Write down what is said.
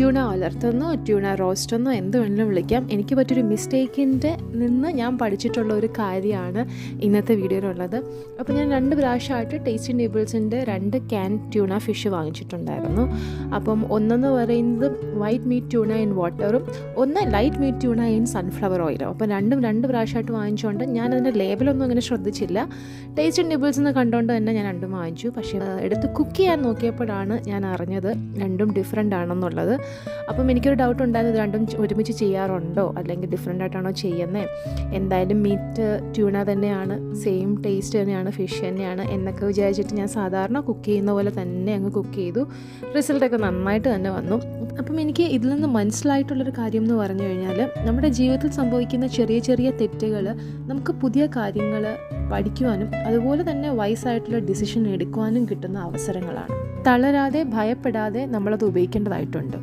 Tuna വളർത്തെന്നോ tuna റോസ്റ്റെന്നോ എന്ത് വേണമെങ്കിലും വിളിക്കാം. എനിക്ക് പറ്റിയൊരു മിസ്റ്റേക്കിൻ്റെ നിന്ന് ഞാൻ പഠിച്ചിട്ടുള്ള ഒരു കാര്യമാണ് ഇന്നത്തെ വീഡിയോയിലുള്ളത്. അപ്പോൾ ഞാൻ 2 പ്രാവശ്യമായിട്ട് ടേസ്റ്റി നേബിൾസിൻ്റെ 2 ക്യാൻ ട്യൂണ ഫിഷ് വാങ്ങിച്ചിട്ടുണ്ടായിരുന്നു. അപ്പം ഒന്നെന്ന് പറയുന്നത് വൈറ്റ് മീറ്റ് ട്യൂണ ഇൻ വാട്ടറും ഒന്ന് light meat tuna in sunflower ഓയിലും. അപ്പോൾ രണ്ടും 2 പ്രാവശ്യമായിട്ട് വാങ്ങിച്ചുകൊണ്ട് ഞാനതിൻ്റെ ലേബലൊന്നും അങ്ങനെ ശ്രദ്ധിച്ചില്ല. ടേസ്റ്റി നേബിൾസ് എന്ന് കണ്ടുകൊണ്ട് തന്നെ ഞാൻ 2 വാങ്ങിച്ചു. പക്ഷേ എടുത്ത് കുക്ക് ചെയ്യാൻ നോക്കിയപ്പോഴാണ് ഞാൻ അറിഞ്ഞത് രണ്ടും ഡിഫറെൻ്റ് ആണെന്നുള്ളത്. അപ്പം എനിക്കൊരു ഡൗട്ട് ഉണ്ടായിരുന്നു, ഇത് രണ്ടും ഒരുമിച്ച് ചെയ്യാറുണ്ടോ അല്ലെങ്കിൽ ഡിഫറെൻ്റ് ആയിട്ടാണോ ചെയ്യുന്നത്, എന്തായാലും മീറ്റ് ട്യൂണ തന്നെയാണ്, സെയിം ടേസ്റ്റ് തന്നെയാണ്, ഫിഷ് തന്നെയാണ് എന്നൊക്കെ വിചാരിച്ചിട്ട് ഞാൻ സാധാരണ കുക്ക് ചെയ്യുന്ന പോലെ തന്നെ അങ്ങ് കുക്ക് ചെയ്തു. റിസൾട്ടൊക്കെ നന്നായിട്ട് തന്നെ വന്നു. അപ്പം എനിക്ക് ഇതിൽ നിന്ന് മനസ്സിലായിട്ടുള്ളൊരു കാര്യം എന്ന് പറഞ്ഞു കഴിഞ്ഞാൽ, നമ്മുടെ ജീവിതത്തിൽ സംഭവിക്കുന്ന ചെറിയ ചെറിയ തെറ്റുകൾ നമുക്ക് പുതിയ കാര്യങ്ങൾ പഠിക്കുവാനും അതുപോലെ തന്നെ വൈസായിട്ടുള്ള ഡിസിഷൻ എടുക്കുവാനും കിട്ടുന്ന അവസരങ്ങളാണ്. തളരാതെ ഭയപ്പെടാതെ നമ്മളത് ഉപയോഗിക്കേണ്ടതായിട്ടുണ്ട്.